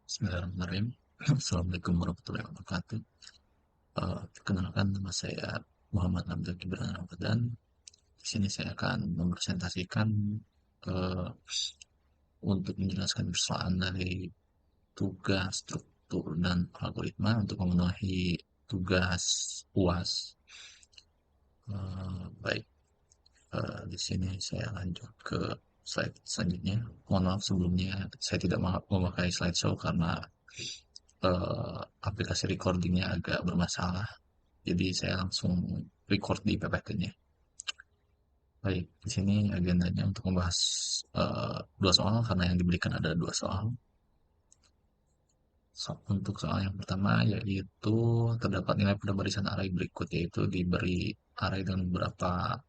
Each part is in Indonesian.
Bismillahirrahmanirrahim. Assalamualaikum warahmatullahi wabarakatuh. Perkenalkan nama saya Muhammad Abdul Gibran Ramadan. Di sini saya akan mempresentasikan eh, untuk menjelaskan persoalan dari tugas, struktur, dan algoritma untuk memenuhi tugas UAS. Baik, di sini saya lanjut ke slide selanjutnya. Mohon maaf sebelumnya saya tidak memakai slideshow karena aplikasi recordingnya agak bermasalah. Jadi saya langsung record di PPT-nya. Baik, di sini agendanya untuk membahas dua soal karena yang diberikan ada dua soal. Untuk soal yang pertama yaitu terdapat nilai pada barisan array berikut, yaitu diberi array dengan beberapa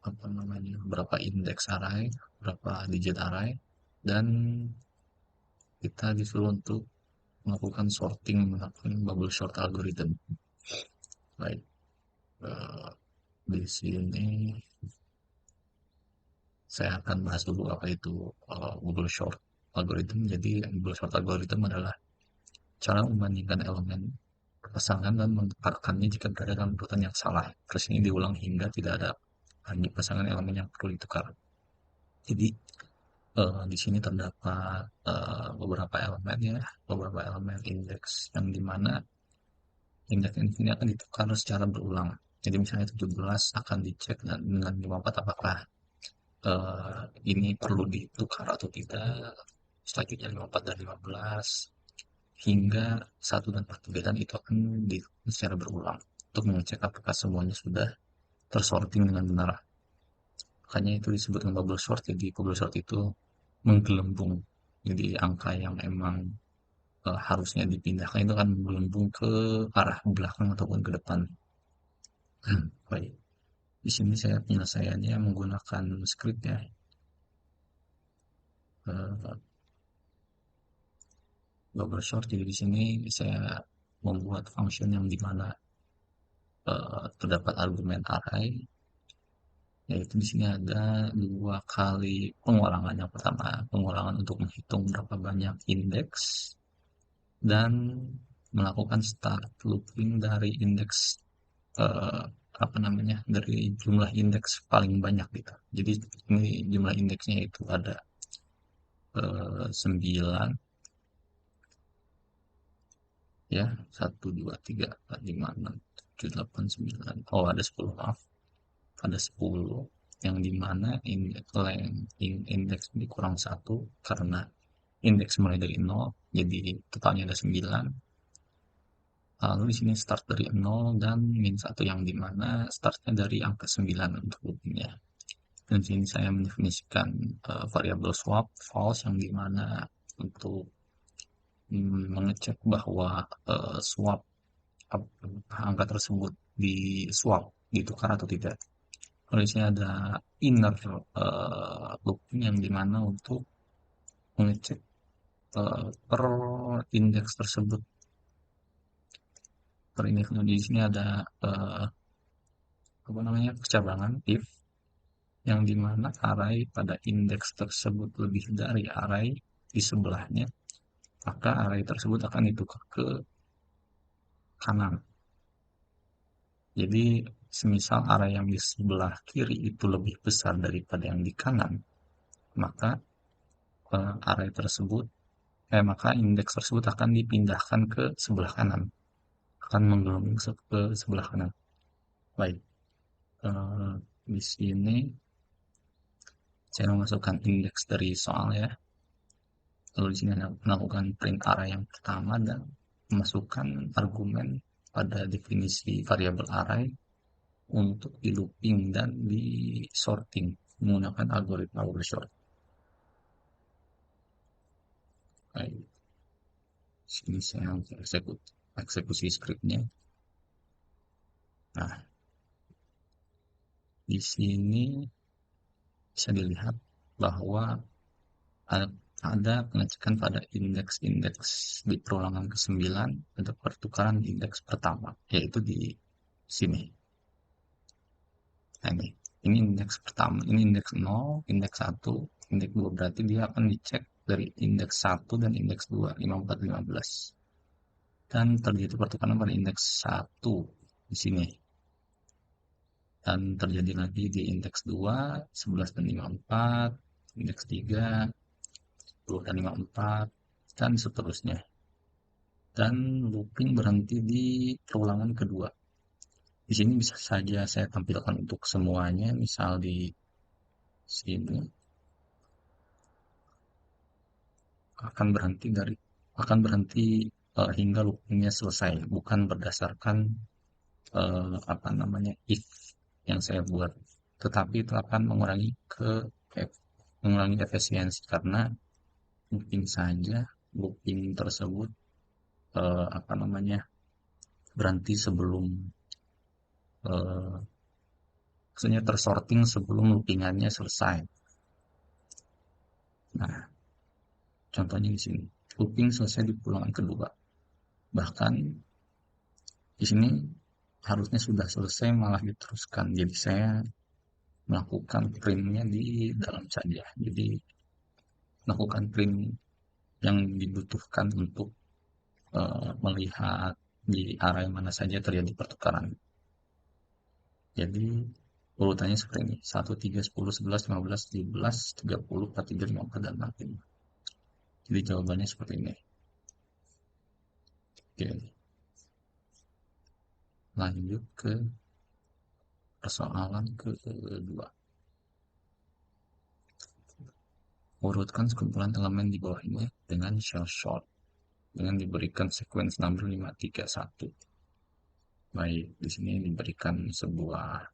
apa namanya, berapa indeks array, berapa digit array, dan kita disuruh untuk melakukan sorting menggunakan bubble sort algorithm. Baik, eh, di sini saya akan bahas dulu apa itu Google Short Algorithm. Jadi Google Short Algorithm adalah cara membandingkan elemen pasangan dan menukarkannya jika berada dalam urutan yang salah. Terus ini diulang hingga tidak ada lagi pasangan elemen yang perlu ditukar. Jadi di sini terdapat beberapa elemen ya, beberapa elemen indeks yang dimana indeks ini akan ditukar secara berulang. Jadi misalnya 17 akan dicek dengan 54 apakah ini perlu ditukar atau tidak, selanjutnya 54 dan 15 hingga 1 dan 4 dan itu akan dilakukan secara berulang untuk mengecek apakah semuanya sudah tersorting dengan benar. Makanya itu disebut dengan bubble sort. Jadi bubble sort itu menggelembung, jadi angka yang emang harusnya dipindahkan itu akan menggelembung ke arah belakang ataupun ke depan. Baik, di sini saya penyelesaiannya menggunakan script ya. Eh, Bubble sort. Jadi di sini saya membuat function yang dimana terdapat argumen array, yaitu di sini ada dua kali pengulangan. Yang pertama pengulangan untuk menghitung berapa banyak indeks dan melakukan start looping dari indeks eh, apa namanya, dari jumlah indeks paling banyak gitu. Jadi ini jumlah indeksnya itu ada 9 ya, 1 2 3 4 5 6 7 8 9. Oh, ada 10, maaf, ada 10 yang dimana indeks ini kurang satu karena indeks mulai dari 0, jadi totalnya ada 9. Lalu di sini start dari 0 dan min 1 yang dimana startnya dari angka 9 untuk loopingnya. Dan sini saya mendefinisikan variabel swap false yang dimana untuk mengecek bahwa swap angka tersebut di swap, ditukar atau tidak. Lalu di sini ada inner looping yang dimana untuk mengecek per indeks tersebut. Per indeks di sini ada apa namanya, percabangan if yang dimana array pada indeks tersebut lebih dari array di sebelahnya, maka array tersebut akan ditukar ke kanan. Jadi semisal array yang di sebelah kiri itu lebih besar daripada yang di kanan, maka array tersebut maka indeks tersebut akan dipindahkan ke sebelah kanan, akan menggelembung ke sebelah kanan. Baik, eh, di sini saya memasukkan indeks dari soal ya. Lalu di sini melakukan print array yang pertama dan memasukkan argumen pada definisi variabel array untuk di looping dan di sorting menggunakan algoritma overshort. Baik, sini saya eksekusi scriptnya. Nah, di sini bisa dilihat bahwa ada pengecekan pada indeks-indeks di perulangan ke-9 untuk pertukaran indeks pertama, yaitu di sini. Nah, ini indeks pertama, ini indeks 0, indeks 1, indeks 2, berarti dia akan dicek dari indeks 1 dan indeks 2, 54, 15. Dan terjadi pertukaran pada indeks 1 di sini. Dan terjadi lagi di indeks 2, 11 dan 54, indeks 3, 10 dan 54, dan seterusnya. Dan looping berhenti di perulangan kedua. Di sini bisa saja saya tampilkan untuk semuanya, misal di sini akan berhenti hingga loopingnya selesai, bukan berdasarkan apa namanya if yang saya buat, tetapi itu akan mengurangi efisiensi karena mungkin saja looping tersebut apa namanya berhenti sebelum maksudnya tersorting sebelum loopingannya selesai. Nah, contohnya di sini looping selesai di pulangan kedua, bahkan di sini harusnya sudah selesai malah diteruskan. Jadi saya melakukan printnya di dalam saja. Jadi melakukan print yang dibutuhkan untuk melihat di area mana saja terjadi pertukaran. Jadi urutannya seperti ini: 1, 3, 10, 11, 15, 17, 30, 43, 54, dan 45. Jadi jawabannya seperti ini. Oke, lanjut ke persoalan kedua. Urutkan sekumpulan elemen di bawah ini dengan shell sort dengan diberikan sequence number 531. Baik, di sini diberikan sebuah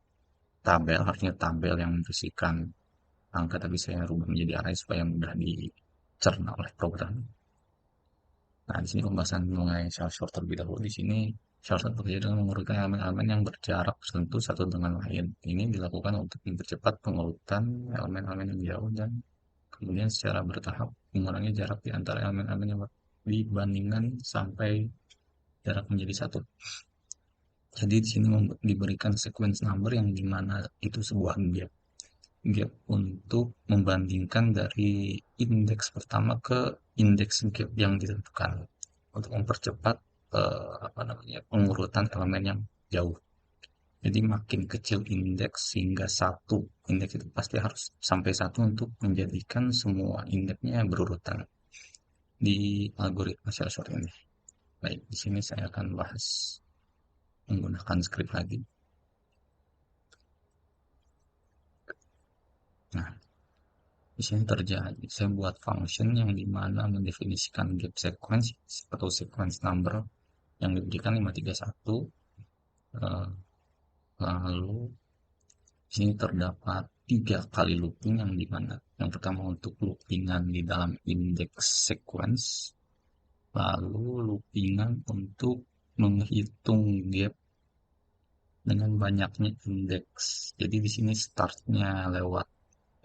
tabel, harusnya tabel yang berisikan angka, tapi saya rubah menjadi array supaya mudah dicerna oleh program. Nah, di sini pembahasan mengenai shell sort terlebih dahulu. Di sini shell sort bekerja dengan mengurutkan elemen-elemen yang berjarak tertentu satu dengan lain. Ini dilakukan untuk mempercepat pengurutan elemen-elemen yang jauh dan kemudian secara bertahap mengurangi jarak di antara elemen-elemen yang dibandingkan sampai jarak menjadi satu. Jadi di sini diberikan sequence number yang dimana itu sebuah gap untuk membandingkan dari indeks pertama ke indeks gap yang ditentukan untuk mempercepat apa namanya pengurutan elemen yang jauh. Jadi makin kecil indeks hingga satu indeks itu pasti harus sampai satu untuk menjadikan semua indeksnya berurutan di algoritma shell sort ini. Baik, di sini saya akan bahas menggunakan script lagi. Nah, di sini terjadi saya buat function yang dimana mendefinisikan gap sequence atau sequence number yang diberikan 531. eh, Lalu di sini terdapat 3 kali looping yang dimana yang pertama untuk loopingan di dalam index sequence, lalu loopingan untuk menghitung gap dengan banyaknya indeks. Jadi di sini startnya lewat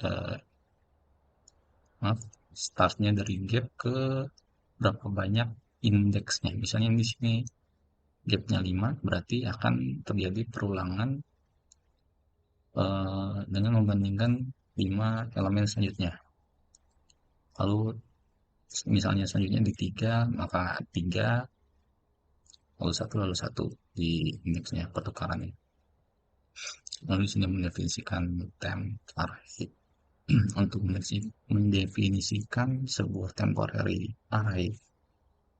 eh, maaf, startnya dari gap ke berapa banyak indeksnya. Misalnya di sini gapnya 5, berarti akan terjadi perulangan dengan membandingkan 5 elemen selanjutnya. Lalu misalnya selanjutnya di 3, maka 3, lalu satu di indeksnya pertukarannya. Lalu di sini mendefinisikan temp array untuk mendefinisikan sebuah temporary array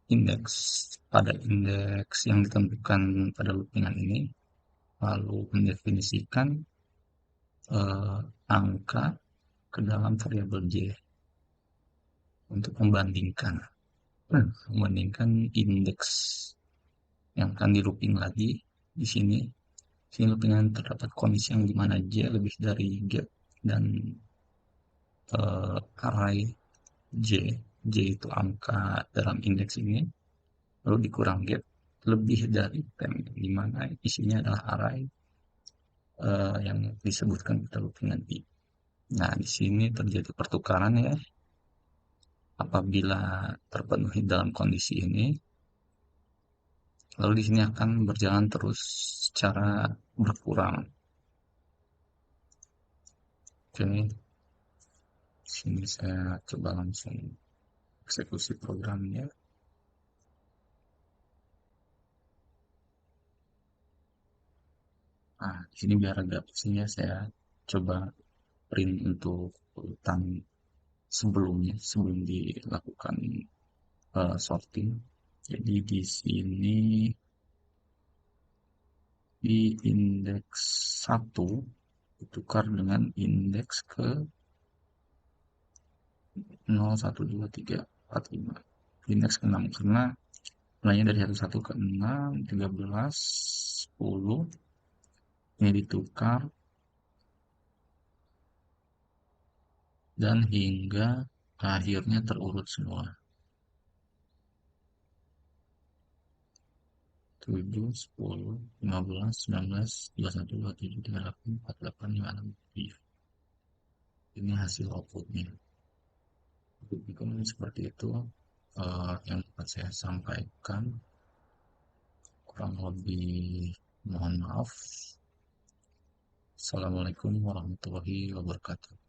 index pada indeks yang ditentukan pada loopingan ini, lalu mendefinisikan angka ke dalam variabel j untuk membandingkan indeks yang akan di looping lagi di sini. Sini loopingan terdapat kondisi yang dimana j lebih dari gap dan array j itu angka dalam indeks ini, lalu dikurang gap lebih dari temp di mana isinya adalah array yang disebutkan pada looping nanti. Nah, di sini terjadi pertukaran ya. Apabila terpenuhi dalam kondisi ini, lalu di sini akan berjalan terus secara berkurang. Oke, sini saya coba langsung eksekusi programnya. Nah, di sini biar agak pastinya saya coba print untuk urutan sebelumnya, sebelum dilakukan sorting. Jadi di sini di indeks satu ditukar dengan indeks ke 0, 1, 2, 3, 4, 5. Indeks ke 6 karena mulainya dari 11 ke 6, 13, 10 ini ditukar dan hingga akhirnya terurut semua. 7, 10, 15, 19, 21, 27, 28, 48, 56, 7. Ini hasil outputnya. Mungkin seperti itu yang dapat saya sampaikan. Kurang lebih mohon maaf. Assalamualaikum warahmatullahi wabarakatuh.